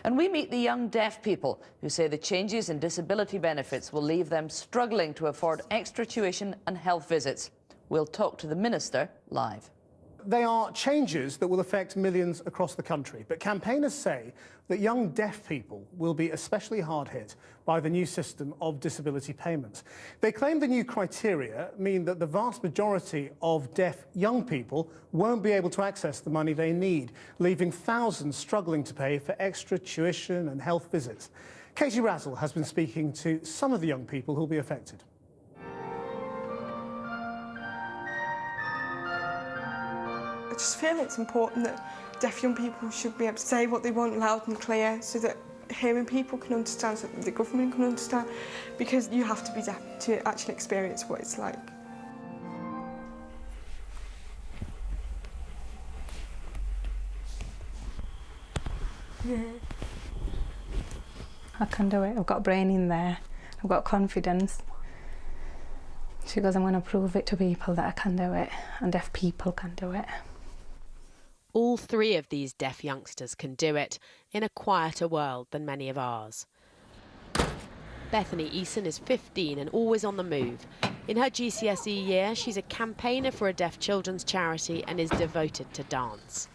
And we meet the young deaf people who say the changes in disability benefits will leave them struggling to afford extra tuition and health visits. We'll talk to the Minister live. They are changes that will affect millions across the country, but campaigners say that young deaf people will be especially hard hit by the new system of disability payments. They claim the new criteria mean that the vast majority of deaf young people won't be able to access the money they need, leaving thousands struggling to pay for extra tuition and health visits. Katie Razzle has been speaking to some of the young people who'll be affected. I just feel it's important that deaf young people should be able to say what they want loud and clear so that hearing people can understand, so that the government can understand, because you have to be deaf to actually experience what it's like. I can do it. I've got a brain in there. I've got confidence. She goes, I'm going to prove it to people that I can do it, and deaf people can do it. All three of these deaf youngsters can do it in a quieter world than many of ours. Bethany Eason is 15 and always on the move. In her GCSE year, she's a campaigner for a deaf children's charity and is devoted to dance.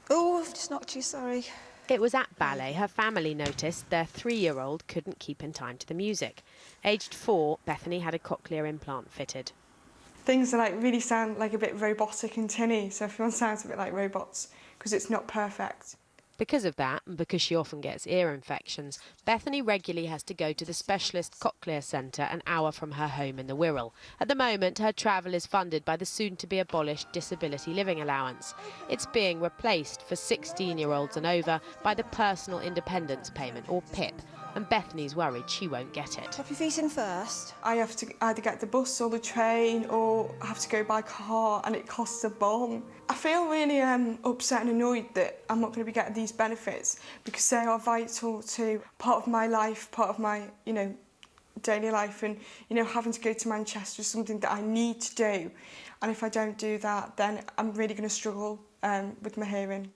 Oh, I've just knocked you, sorry. It was at ballet her family noticed their 3-year-old couldn't keep in time to the music. Aged 4, Bethany had a cochlear implant fitted. Things that really sound like a bit robotic and tinny, so everyone sounds a bit like robots because it's not perfect. Because of that, and because she often gets ear infections, Bethany regularly has to go to the specialist cochlear centre an hour from her home in the Wirral. At the moment, her travel is funded by the soon-to-be-abolished Disability Living Allowance. It's being replaced for 16-year-olds and over by the Personal Independence Payment, or PIP, and Bethany's worried she won't get it. Pop your feet in first. I have to either get the bus or the train, or I have to go by car, and it costs a bomb. I feel really upset and annoyed that I'm not going to be getting these benefits because they are vital to part of my life, part of my, daily life, and, having to go to Manchester is something that I need to do. And if I don't do that, then I'm really going to struggle with my hearing.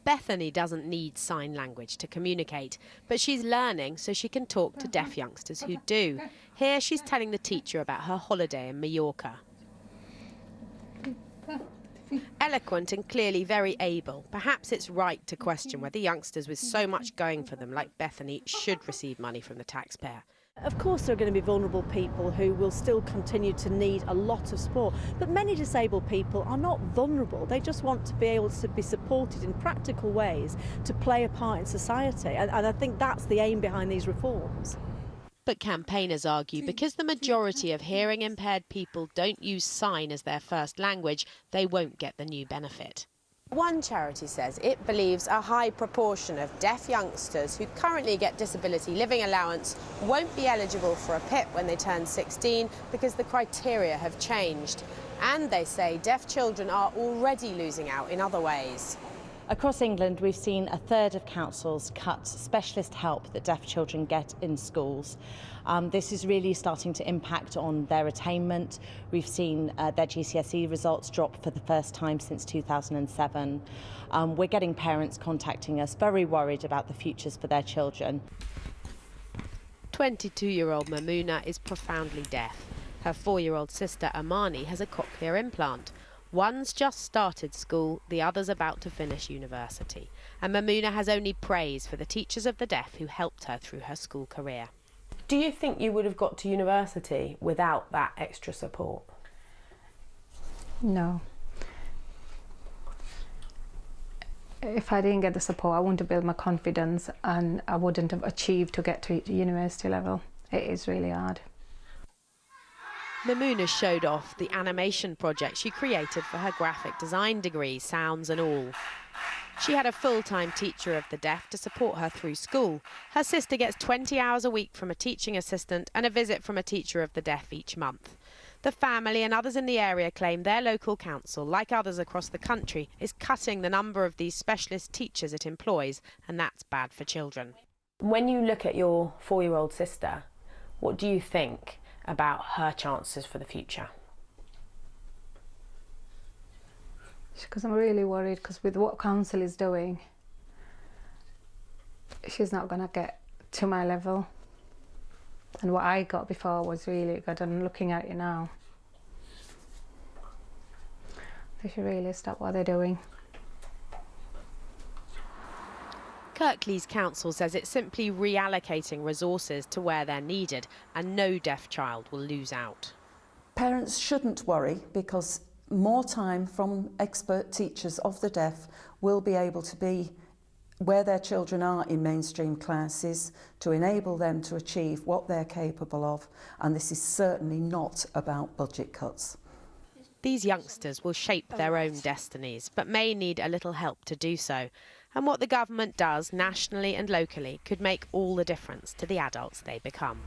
Bethany doesn't need sign language to communicate, but she's learning so she can talk to deaf youngsters who do. Here she's telling the teacher about her holiday in Mallorca. Eloquent and clearly very able, perhaps it's right to question whether youngsters with so much going for them like Bethany should receive money from the taxpayer. Of course there are going to be vulnerable people who will still continue to need a lot of support, but many disabled people are not vulnerable. They just want to be able to be supported in practical ways to play a part in society, and I think that's the aim behind these reforms. But campaigners argue because the majority of hearing impaired people don't use sign as their first language, they won't get the new benefit. One charity says it believes a high proportion of deaf youngsters who currently get disability living allowance won't be eligible for a PIP when they turn 16 because the criteria have changed. And they say deaf children are already losing out in other ways. Across England, we've seen a third of councils cut specialist help that deaf children get in schools. This is really starting to impact on their attainment. We've seen their GCSE results drop for the first time since 2007. We're getting parents contacting us very worried about the futures for their children. 22-year-old Mamouna is profoundly deaf. Her 4-year-old sister Amani has a cochlear implant. One's just started school, the other's about to finish university. And Mamouna has only praise for the teachers of the deaf who helped her through her school career. Do you think you would have got to university without that extra support? No. If I didn't get the support, I wouldn't have built my confidence and I wouldn't have achieved to get to university level. It is really hard. Mamouna showed off the animation project she created for her graphic design degree, sounds and all. She had a full-time teacher of the deaf to support her through school. Her sister gets 20 hours a week from a teaching assistant and a visit from a teacher of the deaf each month. The family and others in the area claim their local council, like others across the country, is cutting the number of these specialist teachers it employs, and that's bad for children. When you look at your 4-year-old sister, what do you think about her chances for the future? Because I'm really worried, because with what council is doing, she's not going to get to my level. And what I got before was really good, and looking at it now, they should really stop what they're doing. Kirklees Council says it's simply reallocating resources to where they're needed, and no deaf child will lose out. Parents shouldn't worry, because more time from expert teachers of the deaf will be able to be where their children are in mainstream classes to enable them to achieve what they're capable of, and this is certainly not about budget cuts. These youngsters will shape their own destinies, but may need a little help to do so. And what the government does nationally and locally could make all the difference to the adults they become.